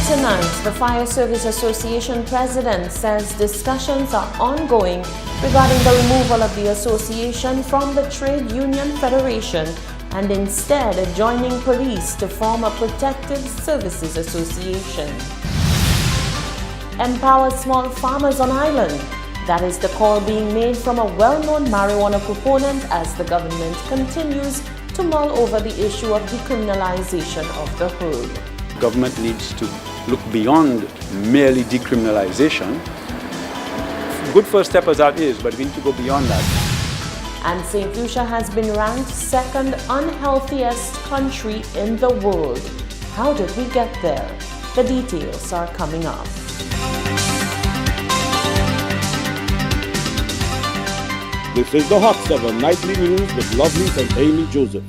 Tonight, the Fire Service Association president says discussions are ongoing regarding the removal of the association from the Trade Union Federation and instead joining police to form a Protective Services Association. Empower small farmers on island. That is the call being made from a well-known marijuana proponent as the government continues to mull over the issue of decriminalization of the herb. Government needs to look beyond merely decriminalization. Good first step as that is, but we need to go beyond that. And St. Lucia has been ranked second unhealthiest country in the world. How did we get there? The details are coming up. This is the Hot 7 Nightly News with Lovely and Amy Joseph.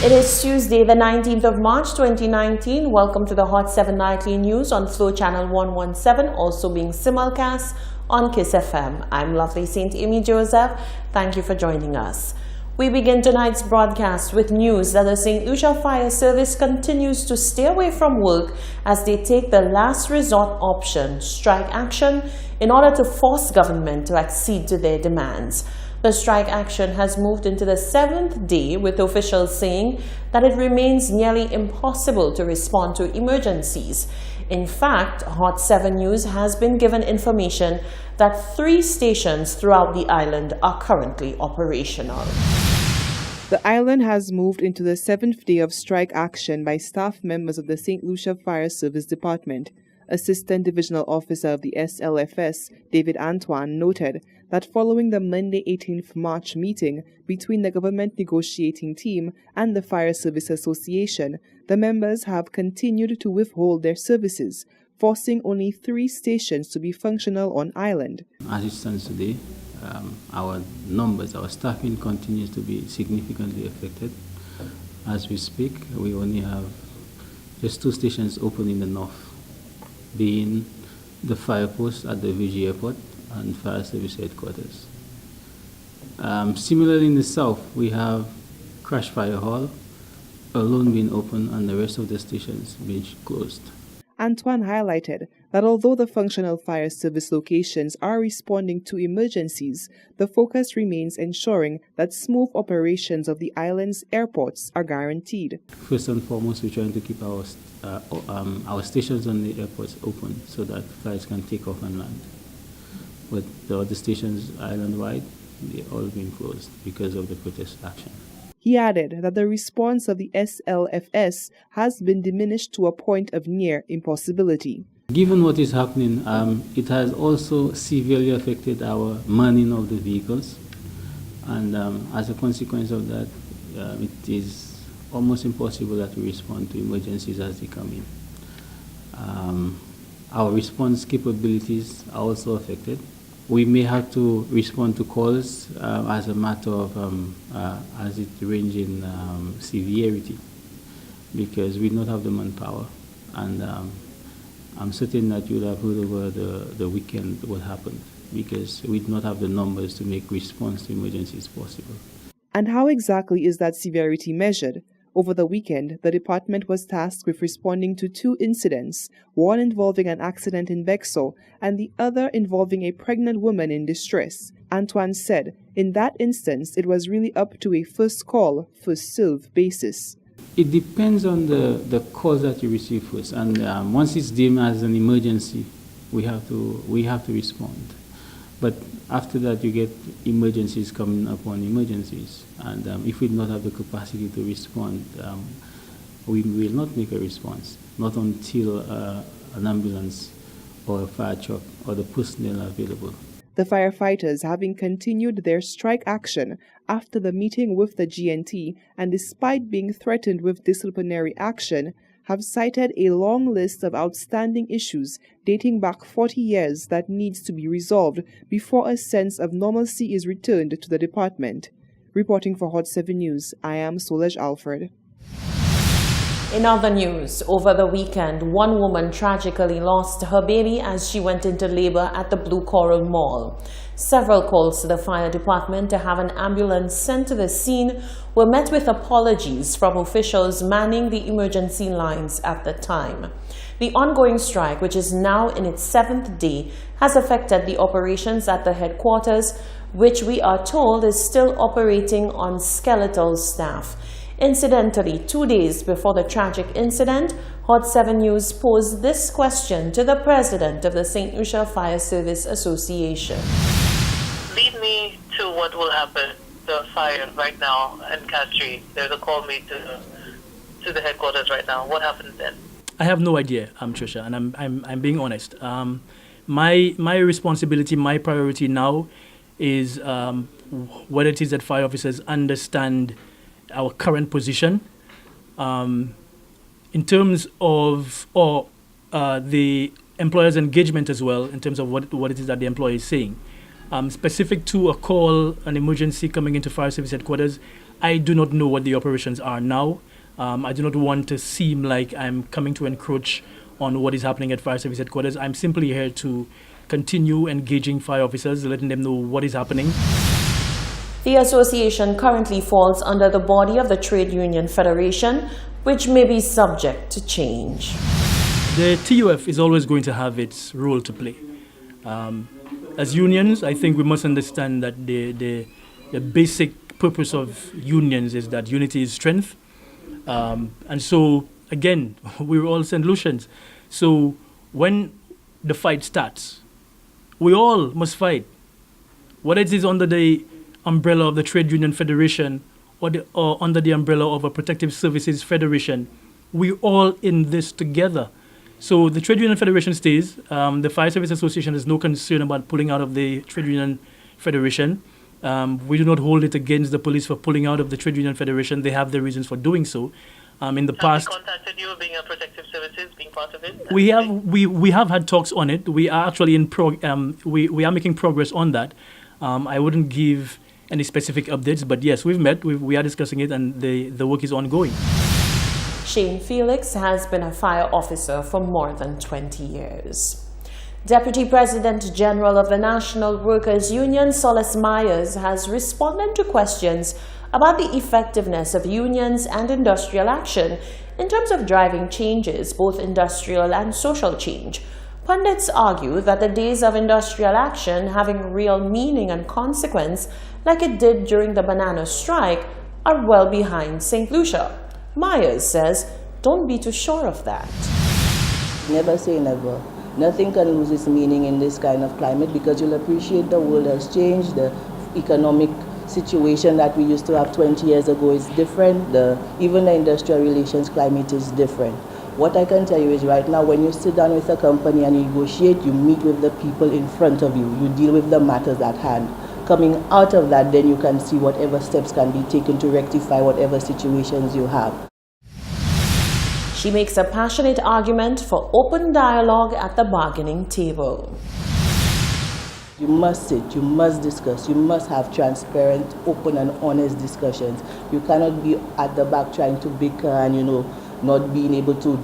It is Tuesday, the 19th of March 2019. Welcome to the Hot 7 Nightly News on Flow Channel 117, also being simulcast on Kiss FM. I'm Lovely St. Amy Joseph. Thank you for joining us. We begin tonight's broadcast with news that the St. Lucia Fire Service continues to stay away from work as they take the last resort option, strike action, in order to force government to accede to their demands. The strike action has moved into the 7th day, with officials saying that it remains nearly impossible to respond to emergencies. In fact, Hot 7 News has been given information that 3 stations throughout the island are currently operational. The island has moved into the 7th day of strike action by staff members of the St. Lucia Fire Service Department. Assistant Divisional Officer of the SLFS, David Antoine, noted that following the Monday 18th March meeting between the government negotiating team and the Fire Service Association, the members have continued to withhold their services, forcing only 3 stations to be functional on island. As it stands today, our staffing continues to be significantly affected. As we speak, we only have just 2 stations open in the north, being the fire post at the VG Airport and Fire Service Headquarters. Similarly, in the south, we have Crash Fire Hall alone being open and the rest of the stations being closed. Antoine highlighted that although the functional fire service locations are responding to emergencies, the focus remains ensuring that smooth operations of the island's airports are guaranteed. First and foremost, we're trying to keep our stations on the airports open so that flights can take off and land. But the other stations island-wide, they're all being closed because of the protest action. He added that the response of the SLFS has been diminished to a point of near impossibility. Given what is happening, it has also severely affected our manning of the vehicles, and as a consequence of that, it is almost impossible that we respond to emergencies as they come in. Our response capabilities are also affected. We may have to respond to calls as a matter of, as it ranges in severity, because we do not have the manpower. And I'm certain that you would have heard over the weekend what happened, because we do not have the numbers to make response to emergencies possible. And how exactly is that severity measured? Over the weekend, the department was tasked with responding to 2 incidents, one involving an accident in Bexo and the other involving a pregnant woman in distress. Antoine said, in that instance, it was really up to a first call, first serve basis. It depends on the call that you receive first, and once it's deemed as an emergency, we have to respond. But after that, you get emergencies coming upon emergencies. And if we do not have the capacity to respond, we will not make a response, not until an ambulance or a fire truck or the personnel are available. The firefighters, having continued their strike action after the meeting with the GNT and despite being threatened with disciplinary action, have cited a long list of outstanding issues dating back 40 years that needs to be resolved before a sense of normalcy is returned to the department. Reporting for Hot 7 News, I am Solej Alfred. In other news, over the weekend, one woman tragically lost her baby as she went into labor at the Blue Coral Mall. Several calls to the fire department to have an ambulance sent to the scene were met with apologies from officials manning the emergency lines at the time. The ongoing strike, which is now in its 7th day, has affected the operations at the headquarters, which we are told is still operating on skeletal staff. Incidentally, 2 days before the tragic incident, Hot 7 News posed this question to the president of the St. Lucia Fire Service Association. Lead me to what will happen, the fire right now in Castries. There's a call made to the headquarters right now. What happens then? I have no idea, Trisha, and I'm being honest. My responsibility, my priority now is whether it is that fire officers understand our current position in terms of the employer's engagement as well, in terms of what it is that the employer is saying. Specific to a call, an emergency coming into fire service headquarters, I do not know what the operations are now. I do not want to seem like I'm coming to encroach on what is happening at fire service headquarters. I'm simply here to continue engaging fire officers, letting them know what is happening. The association currently falls under the body of the Trade Union Federation, which may be subject to change. The TUF is always going to have its role to play. As unions, I think we must understand that the basic purpose of unions is that unity is strength. And so, again, we're all St. Lucians. So when the fight starts, we all must fight. Whether it is under the umbrella of the Trade Union Federation or under the umbrella of a Protective Services Federation, we're all in this together. So the Trade Union Federation stays. The Fire Service Association has no concern about pulling out of the Trade Union Federation. We do not hold it against the police for pulling out of the Trade Union Federation. They have their reasons for doing so. In the past, have they contacted you, being a Protective Services, being part of it? We have had talks on it. We are actually we are making progress on that. I wouldn't give any specific updates, but yes, we've met. We are discussing it, and the work is ongoing. Shane Felix has been a fire officer for more than 20 years. Deputy President General of the National Workers Union, Solace Myers, has responded to questions about the effectiveness of unions and industrial action in terms of driving changes, both industrial and social change. Pundits argue that the days of industrial action having real meaning and consequence, like it did during the banana strike, are well behind St. Lucia. Myers says, don't be too sure of that. Never say never. Nothing can lose its meaning in this kind of climate, because you'll appreciate the world has changed. The economic situation that we used to have 20 years ago is different. Even the industrial relations climate is different. What I can tell you is right now, when you sit down with a company and you negotiate, you meet with the people in front of you. You deal with the matters at hand. Coming out of that, then you can see whatever steps can be taken to rectify whatever situations you have. She makes a passionate argument for open dialogue at the bargaining table. You must sit, you must discuss, you must have transparent, open and honest discussions. You cannot be at the back trying to bicker and, not being able to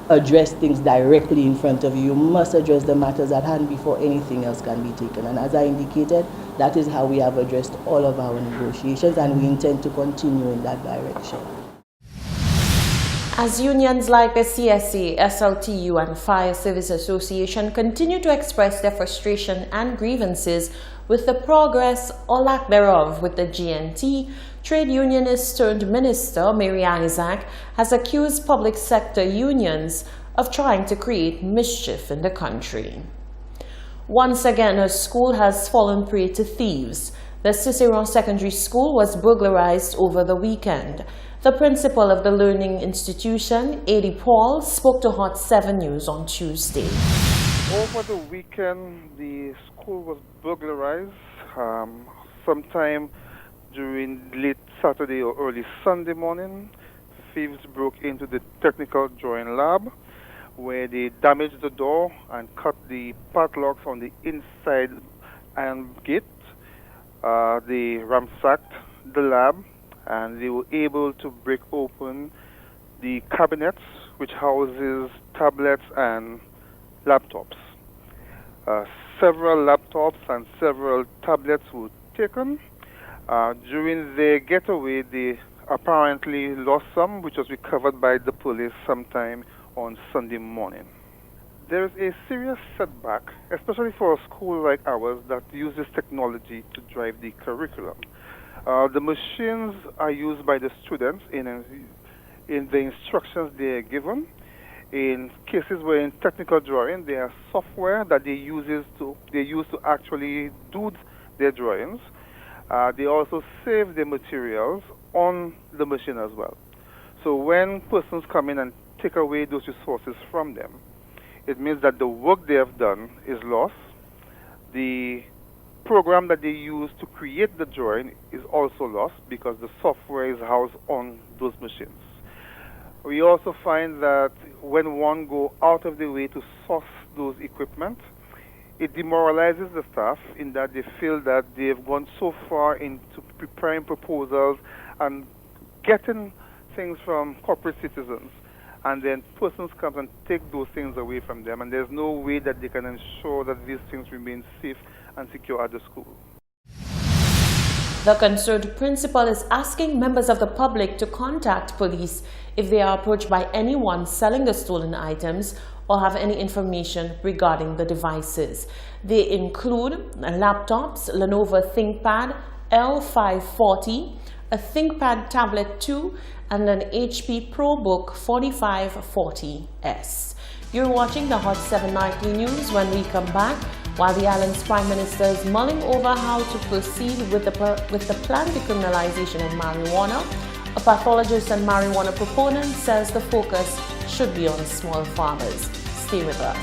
address things directly in front of you. You must address the matters at hand before anything else can be taken. And as I indicated, that is how we have addressed all of our negotiations, and we intend to continue in that direction. As unions like the CSA, SLTU and Fire Service Association continue to express their frustration and grievances with the progress or lack thereof with the GNT, trade unionist turned minister Mary Isaac has accused public sector unions of trying to create mischief in the country. Once again, her school has fallen prey to thieves. The Cicero Secondary School was burglarized over the weekend. The principal of the learning institution, A.D. Paul, spoke to Hot 7 News on Tuesday. Over the weekend, the school was burglarized. Sometime during late Saturday or early Sunday morning, thieves broke into the technical drawing lab, where they damaged the door and cut the padlocks on the inside iron gate. They ransacked the lab, and they were able to break open the cabinets, which houses tablets and laptops. Several laptops and several tablets were taken. During their getaway, they apparently lost some, which was recovered by the police sometime on Sunday morning. There is a serious setback, especially for a school like ours that uses technology to drive the curriculum. The machines are used by the students in the instructions they are given. In cases where in technical drawing, there are software that they use to actually do their drawings. They also save their materials on the machine as well. So when persons come in and take away those resources from them, it means that the work they have done is lost. The program that they use to create the drawing is also lost because the software is housed on those machines. We also find that when one go out of the way to source those equipment, it demoralizes the staff in that they feel that they have gone so far into preparing proposals and getting things from corporate citizens, and then persons come and take those things away from them, and there's no way that they can ensure that these things remain safe and secure at the school. The concerned principal is asking members of the public to contact police if they are approached by anyone selling the stolen items or have any information regarding the devices. They include laptops, Lenovo ThinkPad L540, a ThinkPad Tablet 2, and an HP ProBook 4540S. You're watching the Hot 7 Nightly News. When we come back, while the island's Prime Minister is mulling over how to proceed with the planned decriminalization of marijuana, a pathologist and marijuana proponent says the focus should be on small farmers. Stay with us.